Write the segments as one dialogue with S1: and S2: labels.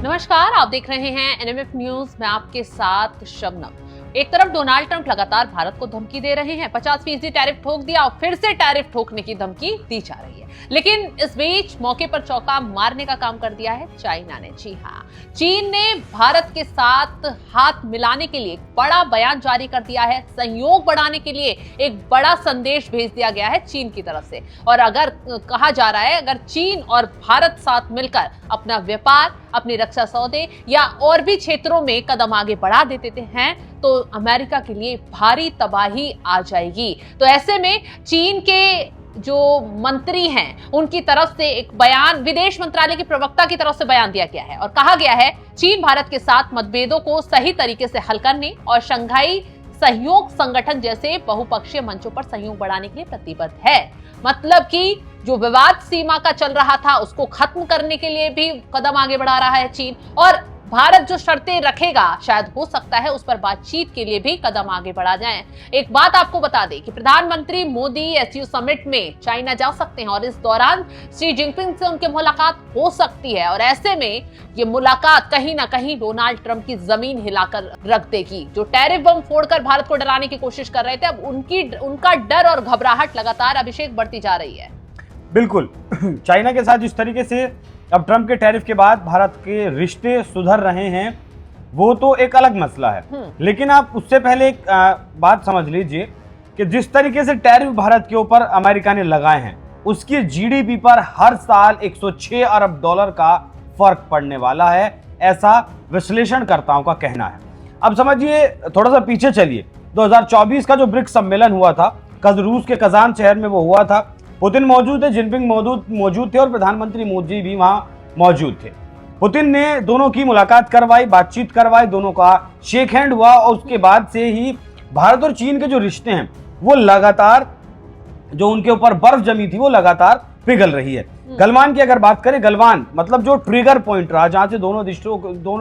S1: नमस्कार, आप देख रहे हैं एनएमएफ न्यूज। मैं आपके साथ शबनम। एक तरफ डोनाल्ड ट्रंप लगातार भारत को धमकी दे रहे हैं, 50% टैरिफ ठोक दिया और फिर से टैरिफ ठोकने की धमकी दी जा रही है। लेकिन इस बीच मौके पर चौका मारने का काम कर दिया है चाइना ने। जी हाँ, चीन ने भारत के साथ हाथ मिलाने के लिए एक बड़ा बयान जारी कर दिया है। सहयोग बढ़ाने के लिए एक बड़ा संदेश भेज दिया गया है चीन की तरफ से। और अगर कहा जा रहा है, अगर चीन और भारत साथ मिलकर अपना व्यापार, अपने रक्षा सौदे या और भी क्षेत्रों में कदम आगे बढ़ा देते हैं तो अमेरिका के लिए भारी तबाही आ जाएगी। तो ऐसे में चीन के जो मंत्री हैं उनकी तरफ से एक बयान, विदेश मंत्रालय के प्रवक्ता की तरफ से बयान दिया गया है और कहा गया है चीन भारत के साथ मतभेदों को सही तरीके से हल करने और शंघाई सहयोग संगठन जैसे बहुपक्षीय मंचों पर सहयोग बढ़ाने के लिए प्रतिबद्ध है। मतलब कि जो विवाद सीमा का चल रहा था उसको खत्म करने के लिए भी कदम आगे बढ़ा रहा है चीन, और भारत जो शर्तें रखेगा शायद हो सकता है उस पर बातचीत के लिए भी कदम आगे बढ़ा जाए। एक बात आपको बता दें कि प्रधानमंत्री मोदी एससीओ समिट में चाइना जा सकते हैं और इस दौरान शी जिनपिंग से उनकी मुलाकात हो सकती है। और ऐसे में ये मुलाकात कहीं ना कहीं डोनाल्ड ट्रंप की जमीन हिलाकर रख देगी। जो टैरिफ बम फोड़कर भारत को डराने की कोशिश कर रहे थे, अब उनका डर और घबराहट लगातार अभिषेक बढ़ती जा रही है।
S2: बिल्कुल, चाइना के साथ जिस तरीके से अब ट्रंप के टैरिफ के बाद भारत के रिश्ते सुधर रहे हैं वो तो एक अलग मसला है। लेकिन आप उससे पहले एक बात समझ लीजिए कि जिस तरीके से टैरिफ भारत के ऊपर अमेरिका ने लगाए हैं उसकी जीडीपी पर हर साल 106 अरब डॉलर का फर्क पड़ने वाला है, ऐसा विश्लेषणकर्ताओं का कहना है। अब समझिए, थोड़ा सा पीछे चलिए। 2024 का जो ब्रिक्स सम्मेलन हुआ था, रूस के कजान शहर में वो हुआ था। पुतिन मौजूद थे, जिनपिंग मौजूद थे और प्रधानमंत्री मोदी भी वहां मौजूद थे। पुतिन ने दोनों की मुलाकात करवाई, बातचीत करवाई, दोनों का शेक हैंड हुआ और उसके बाद से ही भारत और चीन के जो रिश्ते हैं वो लगातार, जो उनके ऊपर बर्फ जमी थी वो लगातार पिघल रही है। गलवान की अगर बात करें, गलवान मतलब जो ट्रिगर पॉइंट रहा जहां से दोनों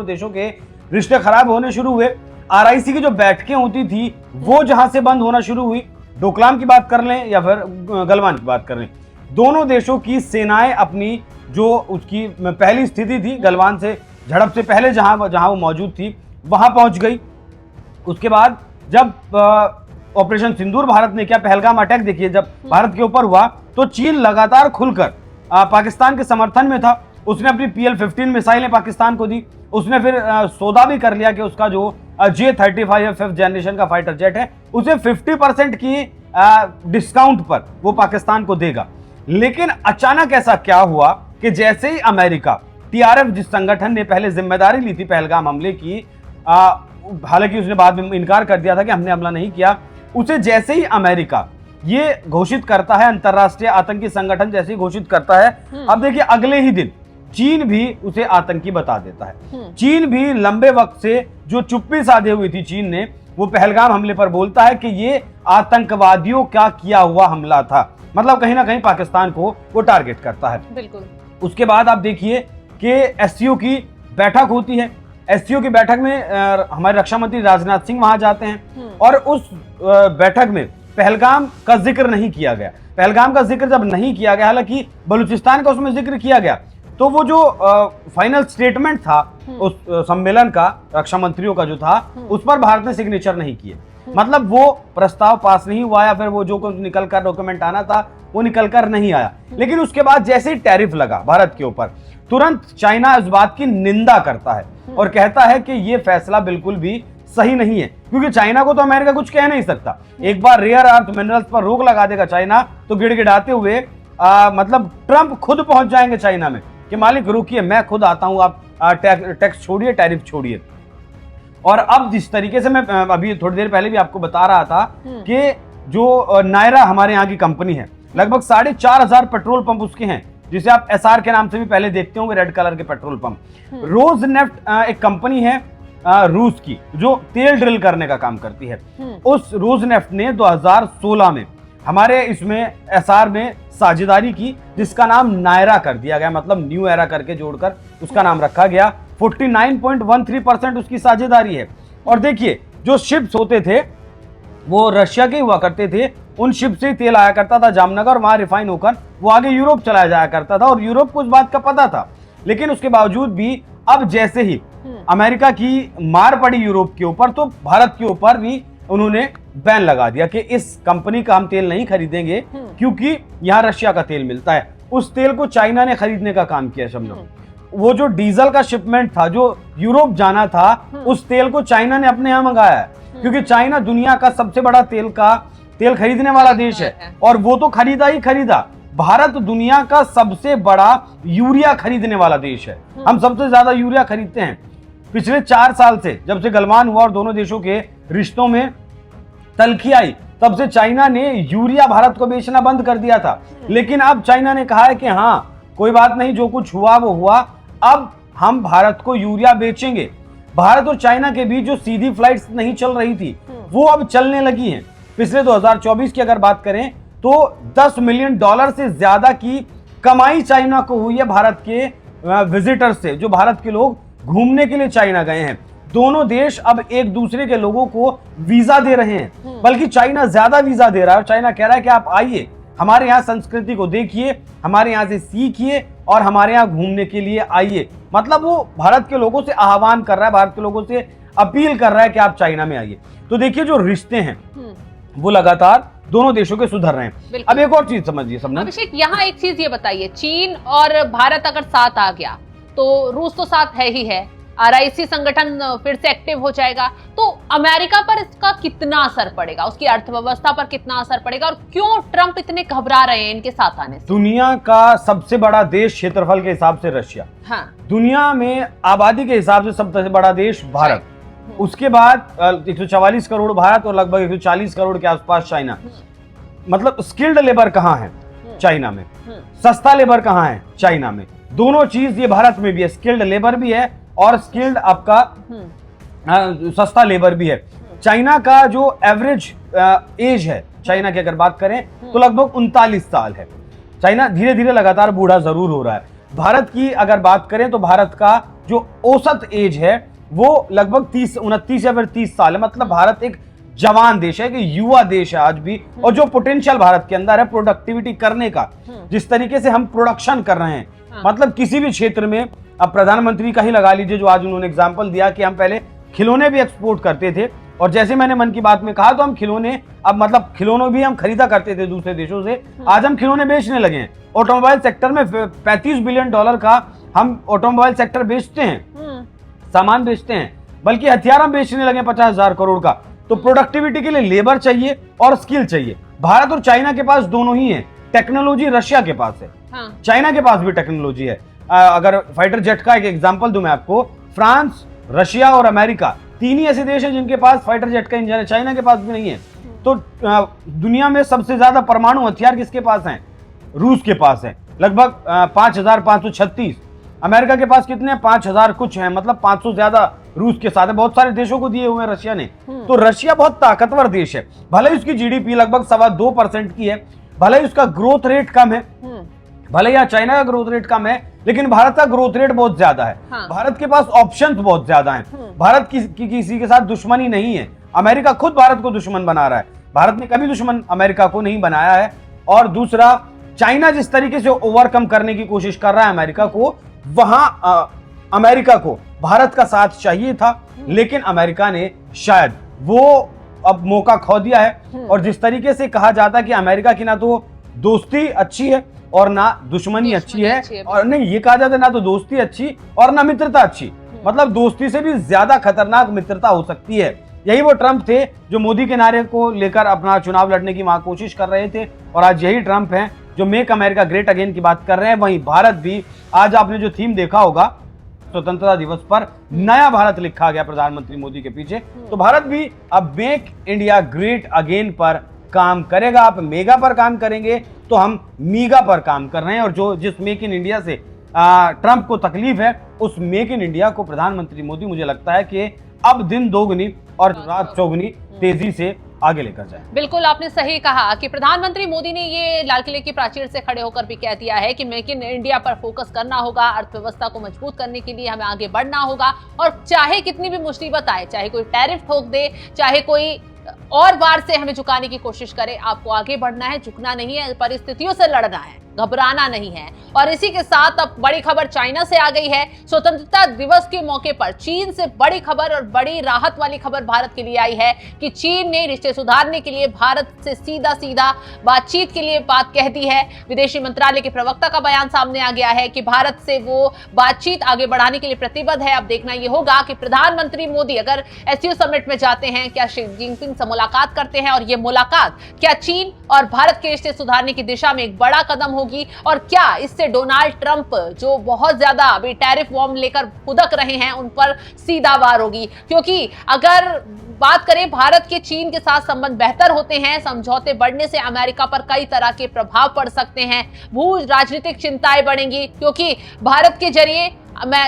S2: देशों के रिश्ते खराब होने शुरू हुए, आरआईसी की जो बैठकें होती थी वो जहां से बंद होना शुरू हुई, डोकलाम की बात कर लें या फिर गलवान की बात कर लें, दोनों देशों की सेनाएं अपनी जो उसकी पहली स्थिति थी गलवान से झड़प से पहले जहां वो मौजूद थी वहां पहुंच गई। उसके बाद जब ऑपरेशन सिंदूर भारत ने किया, पहलगाम अटैक देखिए जब भारत के ऊपर हुआ तो चीन लगातार खुलकर पाकिस्तान के समर्थन में था। उसने अपनी PL-15 मिसाइलें पाकिस्तान को दी। उसने फिर सौदा भी कर लिया कि उसका जो J-35 5th जनरेशन का फाइटर जेट है उसे 50% की डिस्काउंट पर वो पाकिस्तान को देगा। लेकिन अचानक ऐसा क्या हुआ कि जैसे ही अमेरिका, TRF जिस संगठन ने पहले जिम्मेदारी ली थी पहलगाम हमले की, हालांकि उसने बाद में इनकार कर दिया था कि हमने हमला नहीं किया, उसे जैसे ही अमेरिका ये घोषित करता है, अंतरराष्ट्रीय आतंकी संगठन जैसे ही घोषित करता है, अब देखिए अगले ही दिन चीन भी उसे आतंकी बता देता है। चीन भी लंबे वक्त से जो चुप्पी साधे हुई थी चीन ने, वो पहलगाम हमले पर बोलता है कि ये आतंकवादियों का किया हुआ हमला था। मतलब कहीं ना कहीं पाकिस्तान को वो टारगेट करता है।
S1: बिल्कुल। उसके
S2: उसके बाद आप देखिए कि एससीओ की बैठक होती है। एससीओ की बैठक में हमारे रक्षा मंत्री राजनाथ सिंह वहां जाते हैं और उस बैठक में पहलगाम का जिक्र नहीं किया गया। पहलगाम का जिक्र जब नहीं किया गया, हालांकि बलूचिस्तान का उसमें जिक्र किया गया, तो वो जो फाइनल स्टेटमेंट था उस सम्मेलन का, रक्षा मंत्रियों का जो था, उस पर भारत ने सिग्नेचर नहीं किए। मतलब वो प्रस्ताव पास नहीं हुआ या फिर वो जो कुछ निकल कर डॉक्यूमेंट आना था वो निकल कर नहीं आया। लेकिन उसके बाद जैसे ही टैरिफ लगा भारत के ऊपर, तुरंत चाइना इस बात की निंदा करता है और कहता है कि ये फैसला बिल्कुल भी सही नहीं है, क्योंकि चाइना को तो अमेरिका कुछ कह नहीं सकता। एक बार रेयर अर्थ मिनरल्स पर रोक लगा देगा चाइना तो गिड़गिड़ाते हुए मतलब ट्रंप खुद पहुंच जाएंगे चाइना में कि मालिक रुकिए, मैं खुद आता हूं, आप टैक्स छोड़िए, टैरिफ छोड़िए। और अब जिस तरीके से मैं अभी थोड़ी देर पहले भी आपको बता रहा था कि जो नायरा हमारे यहाँ की कंपनी है, लगभग 4,500 पेट्रोल पंप उसके हैं, जिसे आप SR के नाम से भी पहले देखते होंगे, रेड कलर के पेट्रोल पंप। रोजनेफ्ट एक कंपनी है रूस की जो तेल ड्रिल करने का काम करती है। उस रोजनेफ्ट ने 2016 में हमारे इसमें SR में साझेदारी की, जिसका नाम नायरा कर दिया गया, मतलब न्यू एरा करके जोड़कर उसका नाम रखा गया। 49.13% उसकी साझेदारी है। और देखिए जो शिप्स होते थे वो रशिया के हुआ करते थे, उन शिप से तेल आया करता था जामनगर, वहां रिफाइन होकर वो आगे यूरोप चलाया जाया करता था और यूरोप को इस बात का पता था। लेकिन उसके बावजूद भी अब जैसे ही अमेरिका की मार पड़ी यूरोप के ऊपर, तो भारत के ऊपर भी उन्होंने बैन लगा दिया कि इस कंपनी का हम तेल नहीं खरीदेंगे क्योंकि यहाँ रशिया का तेल मिलता है। उस तेल को चाइना ने खरीदने का काम किया शबनम। वो जो डीजल का शिपमेंट था जो यूरोप जाना था, उस तेल को चाइना ने अपने यहाँ मंगाया है, क्योंकि चाइना दुनिया का सबसे बड़ा तेल खरीदने वाला देश है, और वो तो खरीदा ही खरीदा। भारत दुनिया का सबसे बड़ा यूरिया खरीदने वाला देश है, हम सबसे ज्यादा यूरिया खरीदते हैं। पिछले 4 साल से, जब से गलवान हुआ और दोनों देशों के रिश्तों में तल्खी आई, तब से चाइना ने यूरिया भारत को बेचना बंद कर दिया था। लेकिन अब चाइना ने कहा है कि हाँ कोई बात नहीं, जो कुछ हुआ वो हुआ, अब हम भारत को यूरिया बेचेंगे। भारत और चाइना के बीच जो सीधी फ्लाइट्स नहीं चल रही थी वो अब चलने लगी हैं। पिछले 2024 की अगर बात करें तो $10 मिलियन से ज्यादा की कमाई चाइना को हुई है भारत के विजिटर से, जो भारत के लोग घूमने के लिए चाइना गए हैं। दोनों देश अब एक दूसरे के लोगों को वीजा दे रहे हैं, बल्कि चाइना ज्यादा वीजा दे रहा है। चाइना कह रहा है कि आप आइए, हमारे यहाँ संस्कृति को देखिए, हमारे यहाँ से सीखिए और हमारे यहाँ घूमने के लिए आइए। मतलब वो भारत के लोगों से आह्वान कर रहा है, भारत के लोगों से अपील कर रहा है कि आप चाइना में आइए। तो देखिए जो रिश्ते हैं वो लगातार दोनों देशों के सुधर रहे हैं। अब एक और चीज समझिए सबने,
S1: अभिषेक यहाँ एक चीज ये बताइए, चीन और भारत अगर साथ आ गया तो रूस तो साथ है ही है, RIC संगठन फिर से एक्टिव हो जाएगा, तो अमेरिका पर इसका कितना असर पड़ेगा, उसकी अर्थव्यवस्था पर कितना असर पड़ेगा, और क्यों ट्रंप इतने घबरा रहे हैं इनके साथ आने से?
S2: दुनिया का सबसे बड़ा देश क्षेत्रफल के हिसाब से रशिया,
S1: हाँ।
S2: दुनिया में आबादी के हिसाब से सबसे बड़ा देश भारत, उसके बाद 144 करोड़ भारत और लगभग 140 करोड़ के आसपास चाइना। मतलब स्किल्ड लेबर कहाँ है? चाइना में। सस्ता लेबर कहाँ है? चाइना में। दोनों चीज ये भारत में भी है, स्किल्ड लेबर भी है और स्किल्ड आपका सस्ता लेबर भी है। चाइना का जो एवरेज एज है चाइना की अगर बात करें तो लगभग 39 साल है। चाइना धीरे धीरे लगातार बूढ़ा जरूर हो रहा है। भारत की अगर बात करें तो भारत का जो औसत एज है वो लगभग 29 या फिर 30 साल है। मतलब भारत एक जवान देश है, कि युवा देश है आज भी, और जो पोटेंशियल भारत के अंदर है प्रोडक्टिविटी करने का, जिस तरीके से हम प्रोडक्शन कर रहे हैं, मतलब किसी भी क्षेत्र में। अब प्रधानमंत्री का ही लगा लीजिए, जो आज उन्होंने एग्जांपल दिया कि हम पहले खिलौने भी एक्सपोर्ट करते थे, और जैसे मैंने मन की बात में कहा तो हम खिलौने, अब मतलब खिलौने भी हम खरीदा करते थे दूसरे देशों से, आज हम खिलौने बेचने लगे हैं। ऑटोमोबाइल सेक्टर में $35 बिलियन का हम ऑटोमोबाइल सेक्टर बेचते हैं, सामान बेचते हैं, बल्कि हथियार हम बेचने लगे 50,000 करोड़ का। तो प्रोडक्टिविटी के लिए लेबर चाहिए और स्किल चाहिए। भारत और चाइना के पास दोनों ही है। टेक्नोलॉजी रशिया के पास है, चाइना के पास भी टेक्नोलॉजी है। अगर फाइटर जेट का एक एग्जांपल दूं मैं आपको, फ्रांस, रशिया और अमेरिका तीन ही ऐसे देश हैं जिनके पास फाइटर जेट का इंजन है, चाइना के पास भी नहीं है। तो दुनिया में सबसे ज्यादा परमाणु हथियार किसके पास हैं? रूस के पास है, लगभग 5,536। अमेरिका के पास कितने हैं? 5,000 कुछ है, मतलब 500 ज्यादा रूस के साथ है। बहुत सारे देशों को दिए हुए हैं रशिया ने। तो रशिया बहुत ताकतवर देश है, भले ही उसकी GDP लगभग 2.25% की है, भले ही उसका ग्रोथ रेट कम है, भले यहाँ चाइना का ग्रोथ रेट कम है, लेकिन भारत का ग्रोथ रेट बहुत ज्यादा है। भारत के पास ऑप्शंस बहुत ज्यादा हैं। भारत किसी के साथ दुश्मनी नहीं है। अमेरिका खुद भारत को दुश्मन बना रहा है, भारत ने कभी दुश्मन अमेरिका को नहीं बनाया है। और दूसरा, चाइना जिस तरीके से ओवरकम करने की कोशिश कर रहा है अमेरिका को, वहां अमेरिका को भारत का साथ चाहिए था, लेकिन अमेरिका ने शायद वो अब मौका खो दिया है। और जिस तरीके से कहा जाता है कि अमेरिका की ना तो दोस्ती अच्छी है और ना दुश्मनी अच्छी है, और नहीं, ये कहा जाता है ना तो दोस्ती अच्छी और ना मित्रता अच्छी, मतलब दोस्ती से भी ज्यादा खतरनाक मित्रता हो सकती है। यही वो ट्रंप थे जो मोदी के नारे को लेकर अपना चुनाव लड़ने की वहां कोशिश कर रहे थे, और आज यही ट्रंप हैं जो मेक अमेरिका ग्रेट अगेन की बात कर रहे हैं। वहीं भारत भी, आज आपने जो थीम देखा होगा स्वतंत्रता दिवस पर, नया भारत लिखा गया प्रधानमंत्री मोदी के पीछे। तो भारत भी अब मेक इंडिया ग्रेट अगेन पर काम करेगा। आप मेगा पर काम करेंगे तो हम मीगा पर काम कर रहे हैं। और जो जिस मेक इन इंडिया से ट्रंप को तकलीफ है, उस मेक इन इंडिया को प्रधानमंत्री मोदी, मुझे लगता है कि अब दिन दोगुनी और रात चौगुनी तेजी से आगे लेकर जाए।
S1: बिल्कुल आपने सही कहा कि प्रधानमंत्री मोदी ने ये लाल किले की प्राचीर से खड़े होकर भी कह दिया है कि मेक इन इंडिया पर फोकस करना होगा, अर्थव्यवस्था को मजबूत करने के लिए हमें आगे बढ़ना होगा। और चाहे कितनी भी मुसीबत आए, चाहे कोई टैरिफ ठोक दे, चाहे कोई और बार से हमें झुकाने की कोशिश करे, आपको आगे बढ़ना है, झुकना नहीं है, परिस्थितियों से लड़ना है। घबराना नहीं है। और इसी के साथ अब बड़ी खबर चाइना से आ गई है। स्वतंत्रता दिवस के मौके पर चीन से बड़ी खबर और बड़ी राहत वाली खबर भारत के लिए आई है कि चीन ने रिश्ते सुधारने के लिए भारत से सीधा सीधा बातचीत के लिए बात कह दी है। विदेशी मंत्रालय के प्रवक्ता का बयान सामने आ गया है कि भारत से वो बातचीत आगे बढ़ाने के लिए प्रतिबद्ध है। अब देखना यह होगा कि प्रधानमंत्री मोदी अगर एससीओ समिट में जाते हैं, क्या शी जिनपिंग से मुलाकात करते हैं और ये मुलाकात क्या चीन और भारत के रिश्ते सुधारने की दिशा में एक बड़ा कदम होगी, और क्या इससे डोनाल्ड ट्रंप जो बहुत ज्यादा अभी टैरिफ बॉम्ब लेकर फुदक रहे हैं उन पर सीधा वार होगी। क्योंकि अगर बात करें भारत के चीन के साथ संबंध बेहतर होते हैं, समझौते बढ़ने से अमेरिका पर कई तरह के प्रभाव पड़ सकते हैं, भू राजनीतिक चिंताएं बढ़ेंगी, क्योंकि भारत के जरिए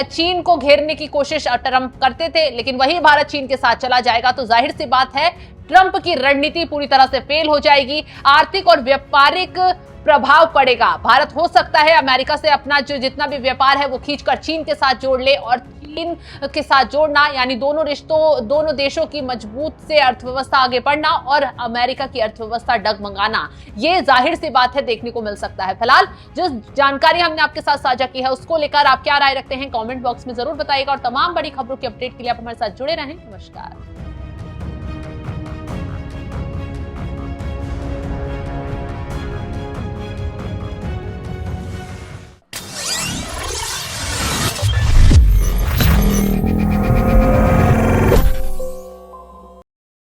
S1: चीन को घेरने की कोशिश ट्रंप करते थे, लेकिन वही भारत चीन के साथ चला जाएगा तो जाहिर सी बात है ट्रंप की रणनीति पूरी तरह से फेल हो जाएगी। आर्थिक और व्यापारिक प्रभाव पड़ेगा। भारत हो सकता है अमेरिका से अपना जो जितना भी व्यापार है वो खींचकर चीन के साथ जोड़ ले, और चीन के साथ जोड़ना यानी दोनों देशों की मजबूत से अर्थव्यवस्था आगे बढ़ना और अमेरिका की अर्थव्यवस्था डगमगाना, ये जाहिर सी बात है देखने को मिल सकता है। फिलहाल जो जानकारी हमने आपके साथ साझा की है उसको लेकर आप क्या राय रखते हैं कमेंट बॉक्स में जरूर बताइएगा, और तमाम बड़ी खबरों की अपडेट के लिए आप हमारे साथ जुड़े रहें। नमस्कार।